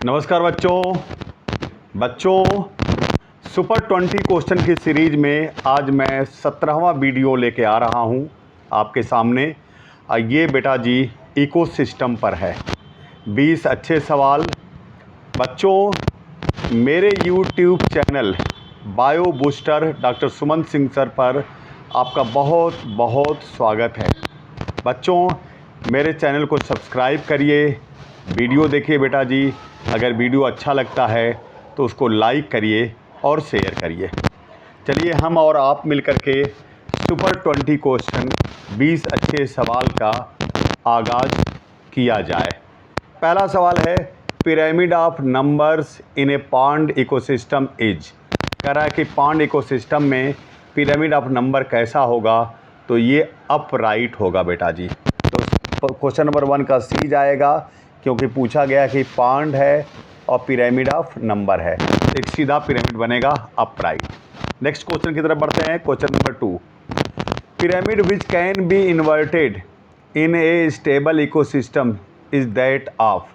नमस्कार बच्चों super 20 question की सीरीज में आज मैं 17वां वीडियो लेके आ रहा हूं आपके सामने। ये बेटा जी इकोसिस्टम पर है। 20 अच्छे सवाल। बच्चों मेरे YouTube channel bio booster doctor Suman Singh sir पर आपका बहुत बहुत स्वागत है। बच्चों मेरे चैनल को सब्सक्राइब करिए, वीडियो देखिए बेटा जी। अगर वीडियो अच्छा लगता है तो उसको लाइक करिए और शेयर करिए। चलिए हम और आप मिलकर के सुपर 20 क्वेश्चन 20 अच्छे सवाल का आगाज़ किया जाए। पहला सवाल है pyramid of numbers in A pond ecosystem is. कह रहा है कि पॉन्ड इकोसिस्टम में पिरामिड ऑफ नंबर कैसा होगा, तो ये अपराइट होगा बेटा जी। तो क्वेश्चन नंबर 1 का सी जाएगा, क्योंकि पूछा गया कि पॉन्ड है और पिरामिड ऑफ नंबर है, एक सीधा पिरामिड बनेगा अपराइट। नेक्स्ट क्वेश्चन की तरफ बढ़ते हैं। Question number 2, pyramid which can be inverted in a stable ecosystem is that of.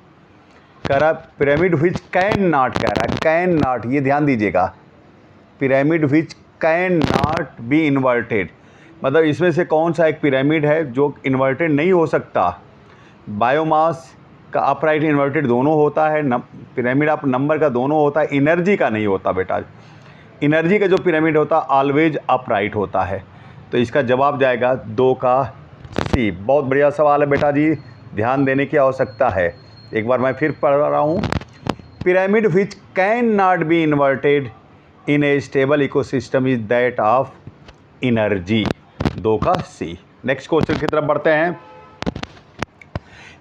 कह रहा पिरामिड विच कैन नॉट, कह रहा कैन नॉट, ये ध्यान दीजिएगा। Pyramid which can not be inverted, मतलब इसमें से कौन सा एक पिरामिड है जो इन्वर्टेड नहीं हो सकता। बायोमास का अपराइट इन्वर्टेड दोनों होता है, पिरामिड ऑफ नंबर का दोनों होता है, एनर्जी का नहीं होता बेटा। एनर्जी का जो पिरामिड होता है ऑलवेज अपराइट होता है। तो इसका जवाब जाएगा 2 का सी। बहुत बढ़िया सवाल है बेटा जी, ध्यान देने की आवश्यकता है। एक बार मैं फिर पढ़ रहा हूँ। Pyramid which can not be inverted in a stable ecosystem is that of energy. 2 का सी। नेक्स्ट क्वेश्चन की तरफ बढ़ते हैं।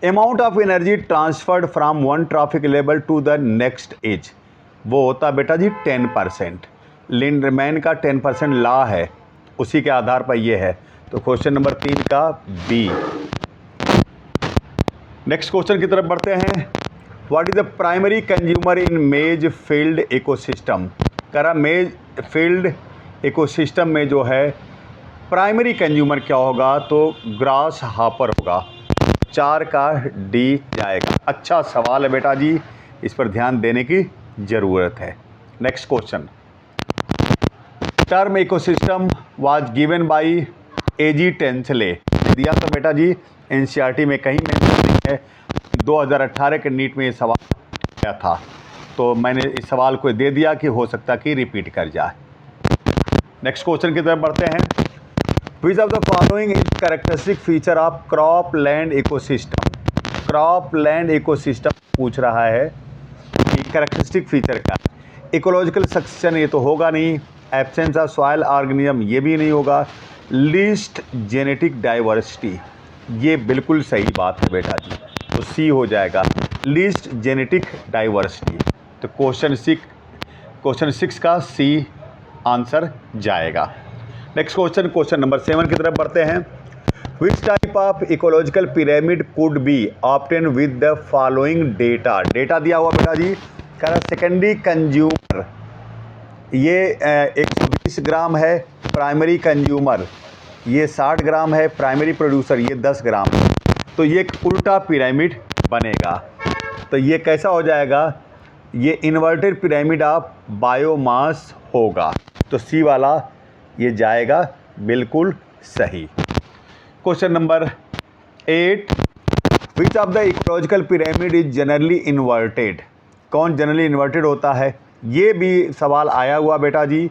Amount of energy transferred from one trophic level to the next as, वो होता है बेटा जी 10%। लिंडमैन का 10% लॉ है, उसी के आधार पर ये है। तो क्वेश्चन नंबर 3 का बी। नेक्स्ट क्वेश्चन की तरफ बढ़ते हैं। What is the primary consumer in मेज फील्ड इकोसिस्टम। कह रहा मेज फील्ड इकोसिस्टम में जो है प्राइमरी कंज्यूमर क्या होगा, तो ग्रास हापर होगा। 4 का डी जाएगा। अच्छा सवाल है बेटा जी, इस पर ध्यान देने की ज़रूरत है। Next question, term ecosystem was given by AG Tansley. दिया था बेटा जी एनसीईआरटी में, कहीं में है। 2018 के नीट में ये सवाल आया था, तो मैंने इस सवाल को दे दिया कि हो सकता कि रिपीट कर जाए। नेक्स्ट क्वेश्चन की तरफ बढ़ते हैं। Which of the following is characteristic feature of cropland ecosystem? Cropland ecosystem पूछ रहा है कि कैरेक्टरिस्टिक फीचर का। इकोलॉजिकल सक्सेशन ये तो होगा नहीं, एब्सेंस ऑफ सॉइल ऑर्गेनिज्म ये भी नहीं होगा, लीस्ट जेनेटिक डाइवर्सिटी ये बिल्कुल सही बात है बेटा जी, तो सी हो जाएगा लीस्ट जेनेटिक डाइवर्सिटी। तो क्वेश्चन 6 का सी आंसर जाएगा। नेक्स्ट क्वेश्चन, क्वेश्चन नंबर 7 की तरफ बढ़ते हैं। Which type of ecological pyramid could be obtain with the following data. Data दिया हुआ बेटा जी। कह रहा सेकेंडरी कंज्यूमर ये 120 ग्राम है, प्राइमरी कंज्यूमर ये 60 ग्राम है, प्राइमरी प्रोड्यूसर ये 10 ग्राम है। तो ये एक उल्टा पिरामिड बनेगा। तो ये कैसा हो जाएगा, ये इन्वर्टेड पिरामिड ऑफ बायोमास होगा। तो सी वाला ये जाएगा बिल्कुल सही। Question number 8, which of the ecological pyramid is generally inverted. कौन जनरली इन्वर्टेड होता है, ये भी सवाल आया हुआ बेटा जी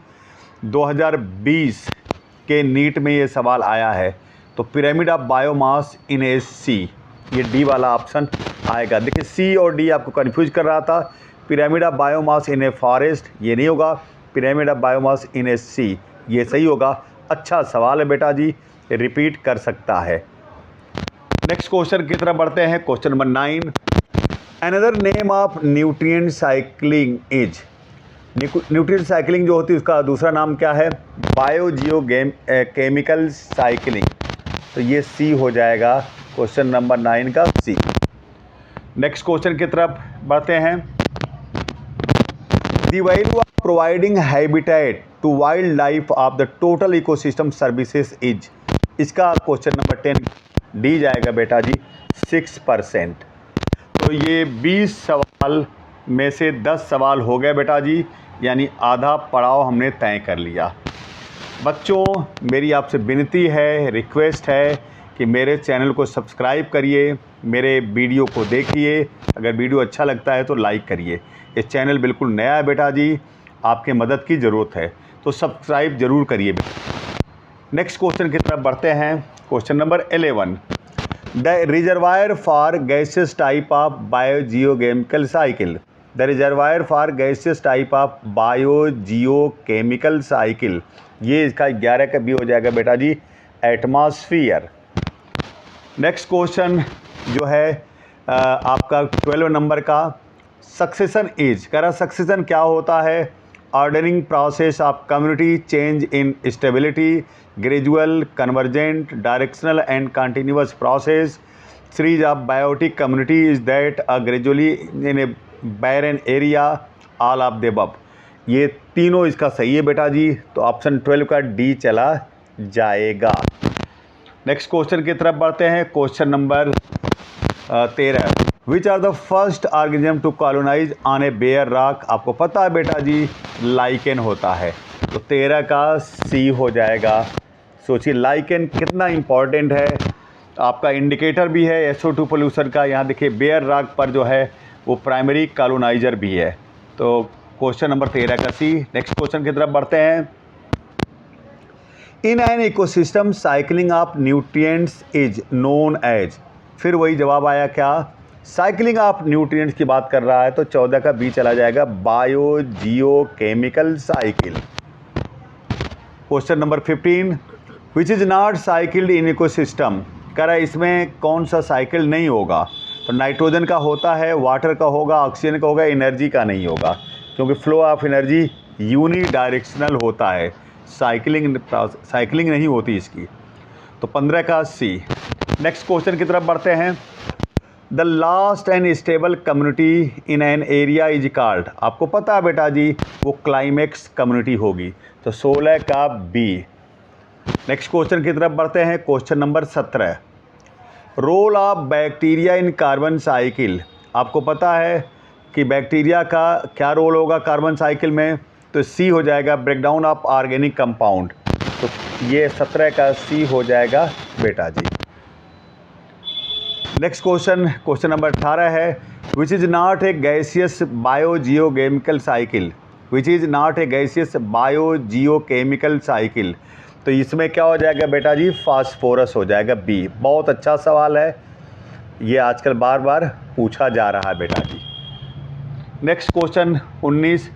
2020 के नीट में ये सवाल आया है। तो पिरामिड ऑफ बायोमास इन ए सी, ये डी वाला ऑप्शन आएगा। देखिए सी और डी आपको कन्फ्यूज कर रहा था। Pyramid of biomass in a forest ये नहीं होगा, पिरामिड ऑफ बायोमास इन ए सी ये सही होगा। अच्छा सवाल है बेटा जी, रिपीट कर सकता है। नेक्स्ट क्वेश्चन की तरफ बढ़ते हैं। Question number 9, another name of nutrient cycling is. Nutrient cycling जो होती है उसका दूसरा नाम क्या है, केमिकल साइक्लिंग। तो ये सी हो जाएगा क्वेश्चन नंबर 9 का सी। नेक्स्ट क्वेश्चन की तरफ बढ़ते हैं। The value of providing habitat to wild life of the total ecosystem services is. इसका क्वेश्चन नंबर 10 डी जाएगा बेटा जी 6%। तो ये 20 सवाल में से 10 सवाल हो गए बेटा जी, यानी आधा पड़ाव हमने तय कर लिया। बच्चों, मेरी आपसे विनती है, रिक्वेस्ट है कि मेरे चैनल को सब्सक्राइब करिए, मेरे वीडियो को देखिए। अगर वीडियो अच्छा लगता है तो लाइक करिए। ये चैनल बिल्कुल नया है बेटा जी, आपके मदद की ज़रूरत है, तो सब्सक्राइब ज़रूर करिए। नेक्स्ट क्वेश्चन की तरफ बढ़ते हैं। Question number 11, the reservoir for gaseous type of biogeochemical cycle. The reservoir for gaseous type of biogeochemical cycle, ये इसका 11 का बी हो जाएगा बेटा जी, एटमॉस्फियर। नेक्स्ट क्वेश्चन जो है आपका 12 नंबर का, सक्सेशन इज, कह रहा सक्सेशन क्या होता है? Ordering process of community change in stability, gradual, convergent, directional and continuous process. Series of biotic community is that a gradually in a barren area, all of the above. ये तीनों इसका सही है बेटा जी, तो ऑप्शन 12 का डी चला जाएगा। नेक्स्ट क्वेश्चन की तरफ बढ़ते हैं। Question number 13, which are the first organism to colonize on a bare rock. आपको पता है बेटा जी, लाइकेन होता है, तो 13 का सी हो जाएगा। सोचिए लाइकेन कितना इम्पॉर्टेंट है, आपका इंडिकेटर भी है SO2 पोल्यूशन का। यहाँ देखिए बेयर रॉक पर जो है वो प्राइमरी कॉलोनाइजर भी है, तो क्वेश्चन नंबर 13 का सी। नेक्स्ट क्वेश्चन की तरफ बढ़ते हैं। In an ecosystem cycling of nutrients is known as, फिर वही जवाब आया क्या? साइकिलिंग ऑफ न्यूट्रिएंट्स की बात कर रहा है, तो 14 का बी चला जाएगा, biogeochemical cycle. Question number 15, which is not cycled in ecosystem, कह रहा है इसमें कौन सा साइकिल नहीं होगा? तो नाइट्रोजन का होता है, वाटर का होगा, ऑक्सीजन का होगा, एनर्जी का नहीं होगा, क्योंकि flow of energy unidirectional होता है, साइकिलिंग नहीं होती इसकी। तो 15 का सी। नेक्स्ट क्वेश्चन की तरफ बढ़ते हैं। The last and stable community in an area is called, आपको पता है बेटा जी वो क्लाइमेक्स कम्युनिटी होगी, तो 16 का बी। नेक्स्ट क्वेश्चन की तरफ बढ़ते हैं। Question number 17, role of bacteria in carbon cycle, आपको पता है कि बैक्टीरिया का क्या रोल होगा कार्बन साइकिल में? तो सी हो जाएगा, ब्रेकडाउन ऑफ ऑर्गेनिक कंपाउंड, तो ये 17 का सी हो जाएगा बेटा जी। नेक्स्ट क्वेश्चन नंबर 18 है, which is not a gaseous biogeochemical cycle, which is not a gaseous biogeochemical cycle, तो इसमें क्या हो जाएगा बेटा जी? फास्फोरस हो जाएगा, बी। बहुत अच्छा सवाल है, ये आजकल बार बार पूछा जा रहा है बेटा जी। Next question 19,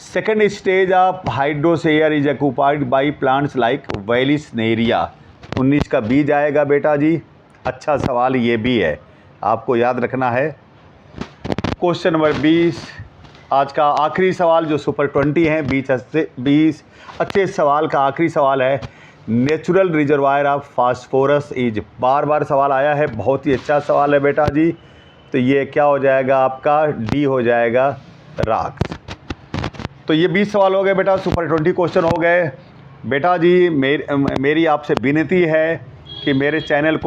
second stage of hydrosere is occupied by plants like vallisneria, 19 का बी जाएगा बेटा जी। अच्छा सवाल ये भी है, आपको याद रखना है। क्वेश्चन नंबर 20, आज का आखिरी सवाल जो सुपर 20 है, 20 अच्छे सवाल का आखिरी सवाल है। Natural reservoir of phosphorus is, बार बार सवाल आया है, बहुत ही अच्छा सवाल है बेटा जी, तो ये क्या हो जाएगा आपका? डी हो जाएगा, रॉक्स। तो ये 20 सवाल हो गए बेटा, सुपर 20 क्वेश्चन हो गए बेटा जी। मेरी आपसे विनती है कि मेरे चैनल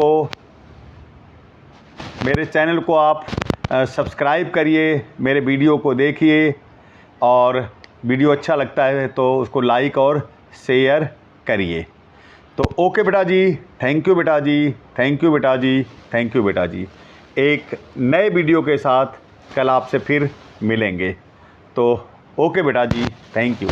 को आप सब्सक्राइब करिए, मेरे वीडियो को देखिए, और वीडियो अच्छा लगता है तो उसको लाइक और शेयर करिए। तो ओके बेटा जी, थैंक यू बेटा जी, थैंक यू बेटा जी, थैंक यू बेटा जी। एक नए वीडियो के साथ कल आपसे फिर मिलेंगे, तो ओके बेटा जी, थैंक यू।